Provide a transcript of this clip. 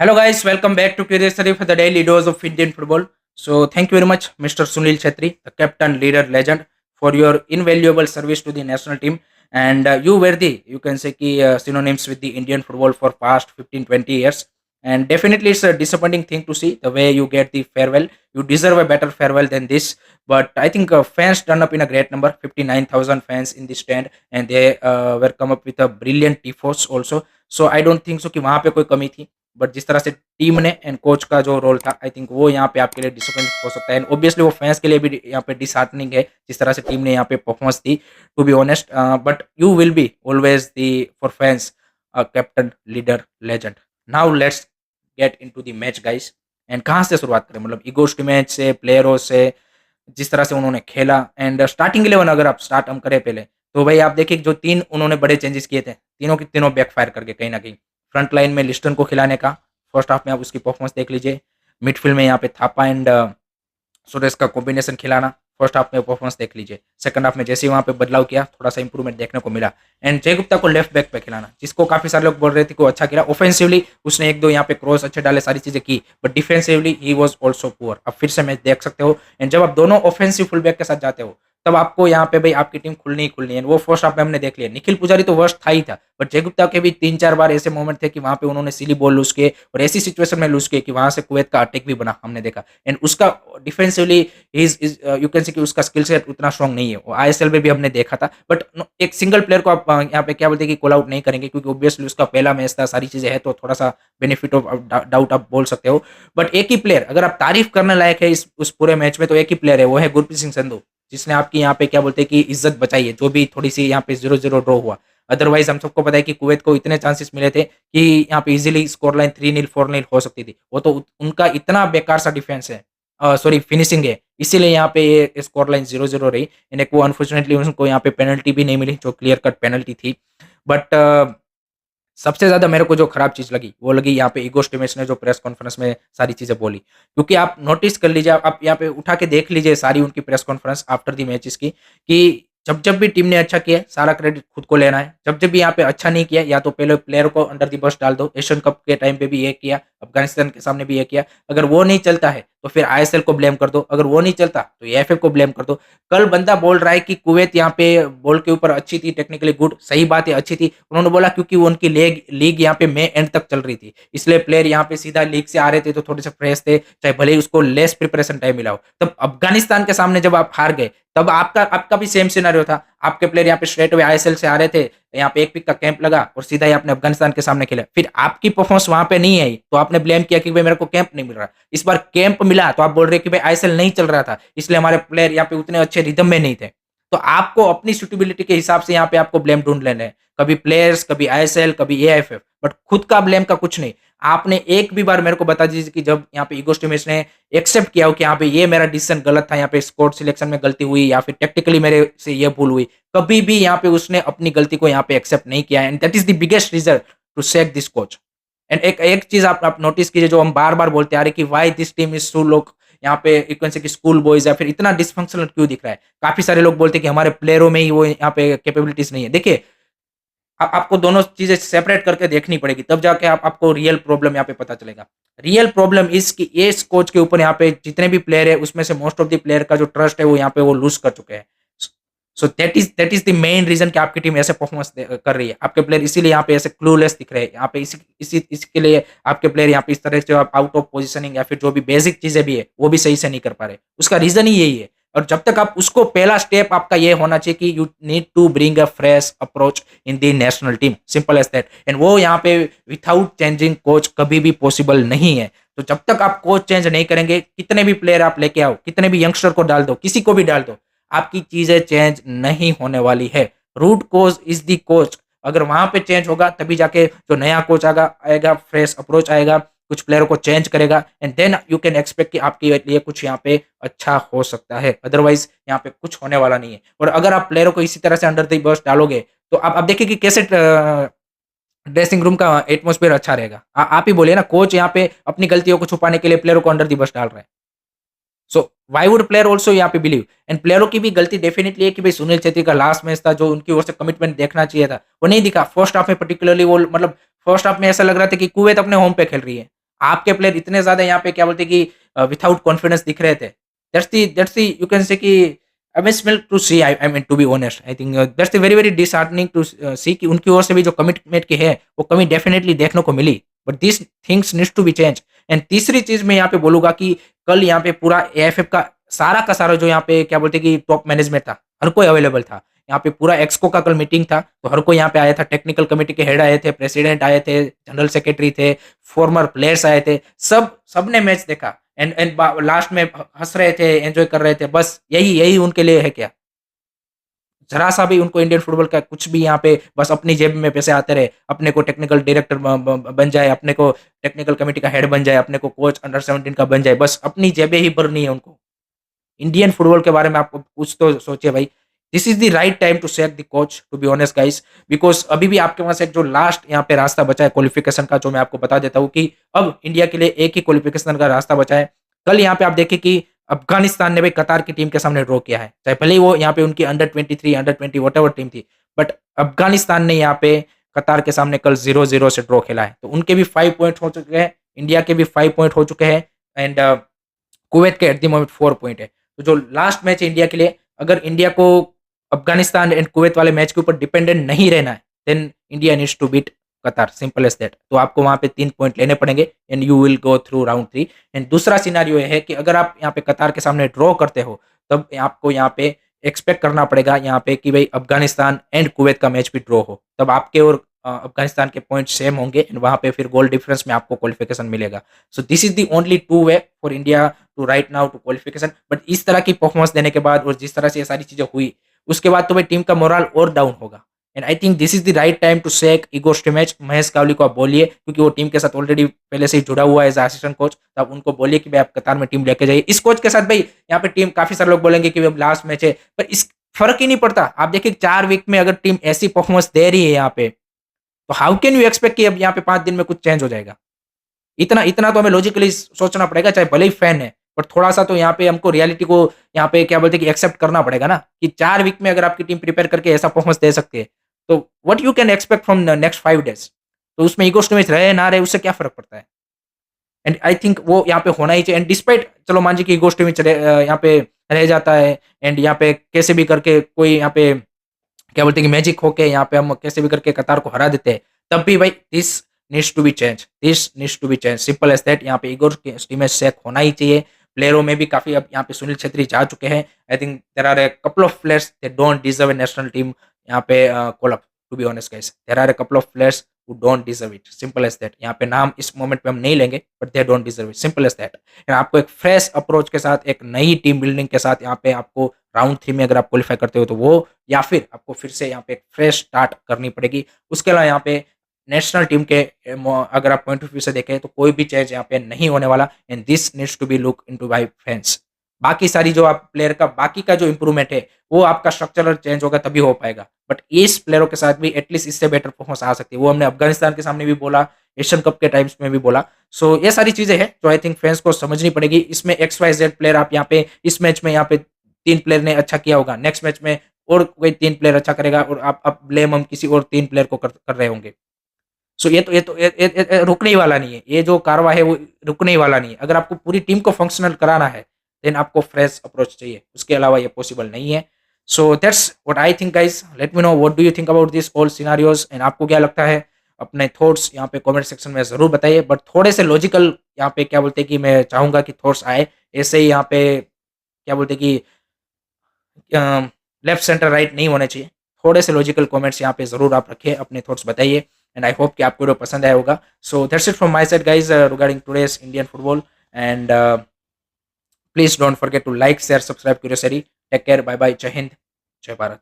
Hello guys, welcome back to Curious Study for the daily dose of Indian football. So thank you very much, Mr. Sunil Chetri, the captain, leader, legend, for your invaluable service to the national team. And you were you can say, synonyms with the Indian football for past 15-20 years. And definitely, it's a disappointing thing to see the way you get the farewell. You deserve a better farewell than this. But I think fans turned up in a great number, 59,000 fans in the stand, and they were come up with a brilliant tifos also. So I don't think so कि वहाँ पे कोई कमी थी. But जिस तरह से team ने एंड कोच का जो रोल था, आई थिंक वो यहाँ पे आपके लिए डिसअपॉइंट हो सकता है एंड ऑब्वियसली वो फैंस के लिए भी यहाँ पे डिसहार्टनिंग है जिस तरह से टीम ने यहाँ पे परफॉर्मेंस दी, to be honest. But you will be always there for fans captain, leader, legend. Now let's get into the match guys. And कहाँ से शुरुआत करें, मतलब ईगोस्ट मैच से, प्लेयरों से, जिस तरह से उन्होंने खेला एंड स्टार्टिंग 11 अगर आप स्टार्ट हम करें पहले, तो भाई आप देखिए जो तीन उन्होंने बड़े चेंजेस किए थे, तीनों के तीनों बैकफायर करके कहीं ना कहीं. फ्रंट लाइन में लिस्टन को खिलाने का, फर्स्ट हाफ में आप उसकी परफॉर्मेंस देख लीजिए. मिडफील्ड में यहाँ पे थापा एंड सुरेश का कॉम्बिनेशन खिलाना, फर्स्ट हाफ में परफॉर्मेंस देख लीजिए. सेकंड हाफ में जैसे ही वहाँ पे बदलाव किया, थोड़ा सा इंप्रूवमेंट देखने को मिला. एंड जय गुप्ता को लेफ्ट बैक पे खिलाना, जिसको काफी सारे लोग बोल रहे थे कि वो अच्छा खेला. ऑफेंसिवली उसने एक दो यहाँ पे क्रॉस अच्छे डाले, सारी चीजें की, but defensively he was also poor. अब फिर से मैच देख सकते हो. एंड जब आप दोनों ऑफेंसिव फुल बैक के साथ जाते हो, तब आपको यहाँ पे भाई आपकी टीम खुलनी ही खुलनी है. वो फर्स्ट हाफ में हमने देख लिया. निखिल पुजारी तो वर्स्ट था ही था, बट जय गुप्ता के भी 3-4 बार ऐसे मोमेंट थे कि वहां पे उन्होंने सिली बॉल लूज किए और ऐसी सिचुएशन में लूज किए कि वहां से कुवैत का अटैक भी बना, हमने देखा. एंड उसका defensively is you can say कि उसका स्किल सेट उतना स्ट्रॉन्ग नहीं है. वो आईएसएल में भी हमने देखा था. बट एक सिंगल प्लेयर को आप यहाँ पे क्या बोलते हैं कि कॉल आउट नहीं करेंगे, क्योंकि ऑब्वियसली उसका पहला मैच था, सारी चीजें हैं, तो थोड़ा सा बेनिफिट ऑफ डाउट आप बोल सकते हो. बट एक ही प्लेयर अगर आप तारीफ करने लायक है इस उस पूरे मैच में, तो एक ही प्लेयर है, वो है गुरप्रीत सिंह संधू, जिसने आपकी यहाँ पे क्या बोलते हैं कि इज्जत बचाई है, जो भी थोड़ी सी यहाँ पे 0-0 ड्रॉ हुआ. अदरवाइज हम सबको पता है कि कुवैत को इतने चांसेस मिले थे कि यहाँ पे इजीली स्कोर लाइन 3-0 4-0 हो सकती थी. वो तो उनका इतना बेकार सा डिफेंस है, सॉरी फिनिशिंग है, इसीलिए यहाँ पे ये स्कोर लाइन 0-0 रही. एंड एक वो अनफॉर्चुनेटली उनको यहाँ पे पेनल्टी भी नहीं मिली, जो क्लियर कट पेनल्टी थी. बट सबसे ज़्यादा मेरे को जो खराब चीज़ लगी, वो लगी यहाँ पे इगो स्टिमेच ने जो प्रेस कॉन्फ्रेंस में सारी चीज़ें बोली. क्योंकि आप नोटिस कर लीजिए, आप यहाँ पे उठा के देख लीजिए सारी उनकी press conference after the matches की, कि जब भी टीम ने अच्छा किया, सारा क्रेडिट खुद को लेना है. जब भी यहाँ पे अच्छा नहीं किया, या तो पहले प्लेयर को अंडर द बस डाल दो. एशियन कप के टाइम पे भी ये किया, अफगानिस्तान के सामने भी ये किया. अगर वो नहीं चलता है तो फिर आईएसएल को ब्लेम कर दो, अगर वो नहीं चलता तो एएफएफ को ब्लेम कर दो. कल बंदा बोल रहा है कि कुवैत यहाँ पे बॉल के ऊपर अच्छी थी, टेक्निकली गुड, सही बात है, अच्छी थी. उन्होंने बोला क्योंकि वो उनकी लीग यहाँ पे मई एंड तक चल रही थी, इसलिए प्लेयर यहाँ पे सीधा लीग से आ रहे थे, तो थोड़े से फ्रेश थे, चाहे भले ही उसको लेस प्रिपरेशन टाइम मिला हो. तब अफगानिस्तान के सामने जब आप हार गए, तब आपका आपका भी सेम सिनेरियो था. आपके प्लेयर यहाँ पे स्ट्रेट अवे आईएसएल से आ रहे थे, यहाँ पे एक पिक का कैंप लगा और सीधा ही आपने अफगानिस्तान के सामने खेला. फिर आपकी परफॉर्मेंस वहां पे नहीं आई, तो आपने ब्लेम किया कि भाई मेरे को कैंप नहीं मिल रहा. इस बार कैंप मिला, तो आप बोल रहे कि भाई आईएसएल नहीं चल रहा था, इसलिए हमारे प्लेयर यहाँ पे उतने अच्छे रिदम में नहीं थे. तो आपको अपनी सुटेबिलिटी के हिसाब से यहाँ पे आपको ब्लेम ढूंढ लेने हैं. कभी प्लेयर्स, कभी आईएसएल, कभी एएफएफ, बट खुद का ब्लेम का कुछ नहीं. आपने एक भी बार मेरे को बता दीजिए कि जब यहाँ पे ईगो स्टिमेच ने एक्सेप्ट किया हो कि यहाँ पे ये मेरा डिसीजन गलत था, यहाँ पे स्क्वाड सिलेक्शन में गलती हुई, या फिर टेक्टिकली मेरे से ये भूल हुई. कभी भी यहाँ पे उसने अपनी गलती को यहाँ पे एक्सेप्ट नहीं किया. And that is the biggest reason to sack this coach. And एक एक चीज आप नोटिस कीजिए, जो हम बार बार बोलते आ रहे कि why this team is so लोग यहाँ पे इक्वेंसी की स्कूल बॉयज, या फिर इतना डिसफंक्शनल क्यों दिख रहा है. काफी सारे लोग बोलते हैं कि हमारे प्लेयरों में ही वो यहाँ पे कैपेबिलिटीज नहीं है. देखिए, आपको दोनों चीजें सेपरेट करके देखनी पड़ेगी, तब जाके आपको रियल प्रॉब्लम यहाँ पे पता चलेगा. रियल प्रॉब्लम इस कि इस कोच के ऊपर यहाँ पे जितने भी प्लेयर है, उसमें से मोस्ट ऑफ द प्लेयर का जो ट्रस्ट है वो यहाँ पे वो लूज कर चुके हैं. So that is the main reason कि आपकी टीम ऐसे परफॉर्मेंस कर रही है. आपके प्लेयर इसीलिए यहाँ पे ऐसे क्लूलेस दिख रहे हैं. यहाँ पे इसके लिए आपके प्लेयर यहाँ पे इस तरह से आउट ऑफ पोजिशनिंग, या फिर जो भी बेसिक चीजें भी है वो भी सही से नहीं कर पा रहे. उसका रीजन ही यही है. और जब तक आप उसको, पहला स्टेप आपका ये होना चाहिए कि you need to bring a fresh approach in the national team, simple as that. And वो यहाँ पे विथाउट चेंजिंग कोच कभी भी पॉसिबल नहीं है. तो जब तक आप कोच चेंज नहीं करेंगे, कितने भी प्लेयर आप लेके आओ, कितने भी यंगस्टर को डाल दो, किसी को भी डाल दो, आपकी चीजें चेंज नहीं होने वाली है. Root cause is the coach. अगर वहां पे चेंज होगा, तभी जाके जो नया कोच आएगा, फ्रेश अप्रोच आएगा, कुछ प्लेयर को चेंज करेगा, and then you can expect कि आपके लिए कुछ यहाँ पे अच्छा हो सकता है. अदरवाइज यहाँ पे कुछ होने वाला नहीं है. और अगर आप प्लेयरों को इसी तरह से अंडर द बस डालोगे, तो आप देखिए कि कैसे ड्रेसिंग रूम का एटमोस्फेयर अच्छा रहेगा. आप ही बोलिए ना, कोच यहाँ पे अपनी गलतियों को छुपाने के लिए प्लेयरों को अंडर द बस डाल रहा है. So why would player also यहाँ पे बिलीव. एंड प्लेयरों की भी गलती डेफिनेटली है कि भाई सुनील छेत्री का लास्ट मैच था, जो उनकी ओर से कमिटमेंट देखना चाहिए था, वो नहीं दिखा. फर्स्ट हाफ में पर्टिकुलरली वो, मतलब फर्स्ट हाफ में ऐसा लग रहा था कि कुवैत अपने होम पे खेल रही है. आपके प्लेयर इतने ज़्यादा यहाँ पे क्या बोलते हैं कि विथआउट कॉन्फिडेंस दिख रहे थे। That's the you can say कि I mean smell to see I mean to be honest I think that's the very very disheartening to see कि उनकी ओर से भी जो कमिटमेंट की है, वो कमी डेफिनिटली देखने को मिली। But this things needs to be change. And तीसरी चीज़ मैं यहाँ पे बोलूँगा कि कल यहाँ पे पूरा एएफएफ का सारा जो यहाँ पे क्या बोलते हैं कि टॉप मैनेजमेंट था, हर कोई अवेलेबल था। यहाँ पे पूरा एक्सको का कल मीटिंग था, तो हर कोई यहाँ पे आया था, टेक्निकल कमिटी के हेड आए थे, प्रेसिडेंट आए थे, जनरल सेक्रेटरी थे, फॉर्मर प्लेयर्स आए थे, सबने मैच देखा। एंड लास्ट में हँस रहे थे, एन्जॉय कर रहे थे, बस यही यही उनके लिए है क्या? ज़रा-सा भी उनको इंडियन फुटबॉल का कुछ भी यहाँ पे बस अपनी जेब में पैसे आते रहे, अपने को टेक्निकल डायरेक्टर ब ब बन जाए, अपने को टेक्निकल कमिटी का हेड बन जाए, अपने को कोच अंडर 17 का बन जाए, बस अपनी जेबें ही भरनी है उनको। इंडियन फुटबॉल के बारे में आप कुछ तो सोचिए भाई। This is the right time to sack the coach to be honest guys, because अभी भी आपके पास एक जो लास्ट यहाँ पे रास्ता बचा है क्वालिफिकेशन का, जो मैं आपको बता देता हूँ कि अब इंडिया के लिए एक ही क्वालिफिकेशन का रास्ता बचा है। कल यहाँ पे आप देखिए कि अफ़गानिस्तान ने भी कतार की टीम के सामने ड्रॉ किया है। चाहे भले ही वो यहाँ पे उनकी अंडर 23, अंडर 20 व्हाटएवर टीम थी, बट अफ़गानिस्तान ने यहाँ पे कतार के सामने कल 0-0 से ड्रॉ खेला है। तो उनके भी 5 पॉइंट हो चुके हैं, इंडिया के भी 5 पॉइंट हो चुके हैं एंड कुवैत के एट द मोमेंट 4 पॉइंट है। तो जो लास्ट मैच है इंडिया के लिए, अगर इंडिया को अफ़गानिस्तान एंड कुवैत वाले मैच के ऊपर डिपेंडेंट नहीं रहना है, then India needs to beat Qatar, simple as that. तो आपको वहाँ पे 3 पॉइंट लेने पड़ेंगे and you will go through round 3। And दूसरा सिनेरियो ये है कि अगर आप यहाँ पे कतार के सामने ड्रॉ करते हो, तब आपको यहाँ पे एक्सपेक्ट करना पड़ेगा यहाँ पे कि भई अफ़गानिस्तान एंड कुवैत का मैच भी ड्रॉ हो। तब आपके और अफ़गानिस्तान के पॉइंट सेम होंगे एंड वहाँ पे फिर गोल डिफरेंस में आपको क्वालिफिकेशन मिलेगा। So this is the only 2 way for India to right now to qualification. But इस तरह की परफॉर्मेंस देने के बाद और जिस तरह से ये सारी चीज़ें हुई, उसके बाद तो भाई टीम का मोरल और डाउन होगा। And I think this is the right time to sack Igor Stimac. Mahesh Gawli को आप बोलिए, क्योंकि वो टीम के साथ ऑलरेडी पहले से ही जुड़ा हुआ है एज़ अ असिस्टेंट कोच। तो आप उनको बोलिए कि भाई आप कतार में टीम लेके जाइए। इस कोच के साथ भाई यहाँ पे टीम काफ़ी सारे लोग बोलेंगे कि अब लास्ट मैच है, पर इस फ़र्क ही नहीं पड़ता। आप देखिए 4 वीक में अगर टीम ऐसी परफॉर्मेंस दे रही है यहाँ पे, तो हाउ कैन यू एक्सपेक्ट कि अब यहाँ पे 5 दिन में कुछ चेंज हो जाएगा? इतना इतना तो हमें लॉजिकली सोचना पड़ेगा, चाहे भले ही फैन है, बट थोड़ा-सा तो यहाँ पे हमको रियलिटी को यहाँ पे क्या बोलते हैं कि एक्सेप्ट करना पड़ेगा ना, कि 4 वीक में अगर आपकी टीम प्रिपेयर करके ऐसा परफॉर्मेंस दे सकती है, तो what you can expect from the next 5 days? तो उसमें ईगो स्टोरेज रहे ना रहे, उससे क्या फ़र्क पड़ता है? एंड आई थिंक वो यहाँ पे होना ही चाहिए। एंड डिस्पाइट चलो मान लीजिए कि ईगो स्टोरेज यहाँ पे रह जाता है एंड यहाँ पे कैसे भी करके कोई यहाँ पे क्या बोलते हैं कि मैजिक होके यहाँ पे हम कैसे भी करके कतार को हरा देते हैं, तब भी भाई this needs to be change, simple as that. यहाँ पे इगोर स्टीमेज चेक होना ही चाहिए। प्लेयरों में भी काफ़ी अब यहाँ पे सुनील छेत्री जा चुके हैं। I think there are a couple of players they don't deserve a national team यहाँ पे call up, to be honest guys. There are a couple of players who don't deserve it, simple as that. यहाँ पे नाम इस moment पे हम नहीं लेंगे, but they don't deserve it, simple as that. And आपको एक फ्रेश अप्रोच के साथ, एक नई टीम बिल्डिंग के साथ यहाँ पे आपको राउंड 3 में अगर आप क्वालीफाई करते हो, तो वो या फिर आपको फिर से यहाँ पे एक फ्रेश स्टार्ट करनी पड़ेगी। उसके अलावा यहाँ पे नेशनल टीम के अगर आप पॉइंट ऑफ व्यू से देखें, तो कोई भी चेंज यहाँ पे नहीं होने वाला and this needs to be look into by fans. बाकी सारी जो आप प्लेयर का बाकी का जो इम्प्रूवमेंट है, वो आपका स्ट्रक्चरल चेंज होगा तभी हो पाएगा। बट इस प्लेयरों के साथ भी एटलीस्ट इससे बेटर परफॉर्मेंस आ सकती है। वो हमने अफ़गानिस्तान के सामने भी बोला, एशियन कप के टाइम्स में भी बोला। सो ये सारी चीज़ें हैं जो आई थिंक फैंस को समझनी पड़ेगी। इसमें एक्स, वाई, ज़ेड प्लेयर आप यहाँ पे इस मैच में यहाँ पे 3 प्लेयर ने अच्छा किया होगा, नेक्स्ट मैच में और कोई 3 प्लेयर अच्छा करेगा और आप अब ब्लेम हम किसी और 3 प्लेयर को कर रहे होंगे। सो ये रुकने ही वाला नहीं है। ये जो कारवां है वो रुकने ही वाला नहीं है। अगर आपको पूरी टीम को फंक्शनल कराना है, देन आपको फ्रेश अप्रोच चाहिए। उसके अलावा ये पॉसिबल नहीं है। So that's what I think guys. Let me know what do you think about this all scenarios and आपको क्या लगता है? अपने थॉट्स यहाँ पे कमेंट सेक्शन में ज़रूर बताइए। बट थोड़े से लॉजिकल यहाँ पे क्या बोलते हैं कि मैं चाहूँगा कि थॉट्स आए। ऐसे ही यहाँ पे क्या बोलते हैं कि लेफ्ट सेंटर राइट नहीं होने चाहिए। थोड़े से लॉजिकल कमेंट्स यहाँ पे ज़रूर आप रखिए, अपने थॉट्स बताइए एंड आई होप कि आपको वीडियो पसंद आया होगा। So that's it from my side guys regarding today's Indian football and please don't forget to like, share, subscribe curiosity. Take care, bye bye, जय हिंद, जय भारत।